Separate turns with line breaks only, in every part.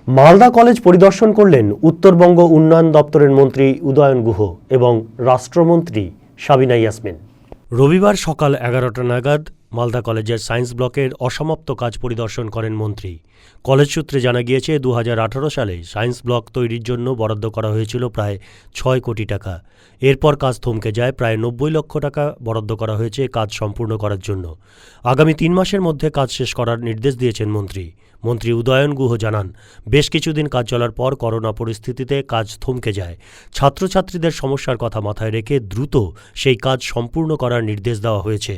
Malda college পরিদর্শন করলেন উত্তরবঙ্গ উন্নয়ন দপ্তরের মন্ত্রী উদয়ন গুহ এবং রাষ্ট্রমন্ত্রী সাবিনা ইয়াসমিন। রবিবার সকাল 11টা নাগাদ মালদা কলেজের সায়েন্স ব্লকের অসমাপ্ত কাজ পরিদর্শন করেন মন্ত্রী। কলেজ সূত্রে জানা গিয়েছে 2018 সালে সায়েন্স ব্লক তৈরির জন্য বরাদ্দ করা হয়েছিল প্রায় 6 কোটি টাকা। এরপর কাজ থমকে যায়। প্রায় 90 লক্ষ টাকা বরাদ্দ করা হয়েছে কাজ সম্পূর্ণ করার জন্য। আগামী 3 মাসের মধ্যে কাজ শেষ করার নির্দেশ দিয়েছেন মন্ত্রী। মন্ত্রী উদয়ন গুহ জানান, বেশ কিছুদিন কাজ চলার পর করোনা পরিস্থিতিতে কাজ থমকে যায়। ছাত্রছাত্রীদের সমস্যার কথা মাথায় রেখে দ্রুত সেই কাজ সম্পূর্ণ করার নির্দেশ দেওয়া হয়েছে।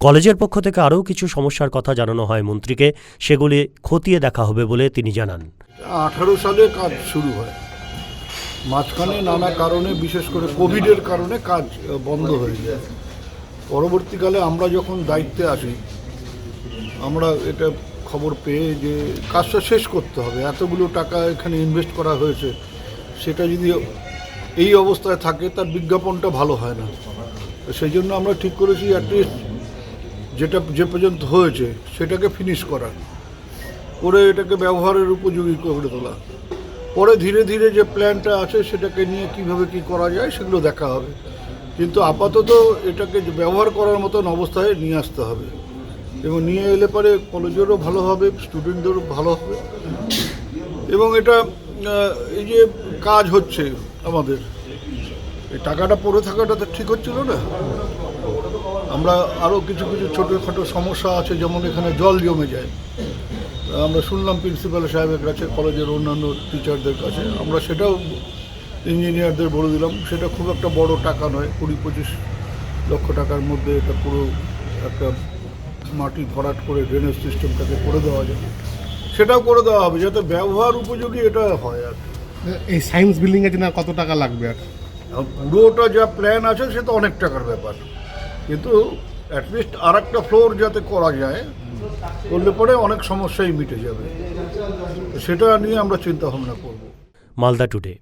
কলেজের পক্ষ থেকে আরও কিছু সমস্যার কথা জানানো হয় মন্ত্রীকে, সেগুলি খতিয়ে দেখা হবে বলে তিনি জানান।
18 সালে কাজ শুরু হয়, মাঝখানে নানা কারণে, বিশেষ করে কোভিডের কারণে কাজ বন্ধ হয়ে যায়। পরবর্তীকালে আমরা যখন দায়িত্বে আসি, আমরা এটা খবর পেয়ে যে কাজটা শেষ করতে হবে, এতগুলো টাকা এখানে ইনভেস্ট করা হয়েছে, সেটা যদি এই অবস্থায় থাকে তার বিজ্ঞাপনটা ভালো হয় না। সেই জন্য আমরা ঠিক করেছি অ্যাটলিস্ট যেটা যে পর্যন্ত হয়েছে সেটাকে ফিনিশ করার, করে এটাকে ব্যবহারের উপযোগী করে তোলা। পরে ধীরে ধীরে যে প্ল্যানটা আছে সেটাকে নিয়ে কিভাবে কি করা যায় সেগুলো দেখা হবে, কিন্তু আপাতত এটাকে ব্যবহার করার মতন অবস্থায় নিয়ে আসতে হবে, এবং নিয়ে এলে পরে কলেজেরও ভালো হবে, স্টুডেন্টদেরও ভালো হবে। এবং এটা এই যে কাজ হচ্ছে আমাদের, এই টাকাটা পড়ে থাকাটা তো ঠিক হচ্ছিল না। আমরা আরও কিছু কিছু ছোটোখাটো সমস্যা আছে, যেমন এখানে জল জমে যায়। আমরা শুনলাম প্রিন্সিপাল সাহেবের কাছে, কলেজের অন্যান্য টিচারদের কাছে, আমরা সেটাও ইঞ্জিনিয়ারদের বলে দিলাম। সেটা খুব একটা বড় টাকা নয়, 20-25 লক্ষ টাকার মধ্যে এটা পুরো একটা মাটি ভরাট করে ড্রেনেজ সিস্টেমটাকে করে দেওয়া যায়, সেটাও করে দেওয়া হবে যাতে ব্যবহার উপযোগী এটা হয়। আর
এই সায়েন্স বিল্ডিংয়ের জন্য কত টাকা লাগবে? আর
পুরোটা যা প্ল্যান আছে সে তো অনেক টাকার ব্যাপার, কিন্তু অ্যাটলিস্ট আর একটা ফ্লোর যাতে করা যায়, করলে পরে অনেক সমস্যাই মিটে যাবে। সেটা নিয়ে আমরা চিন্তা ভাবনা করব।
মালদা টুডে।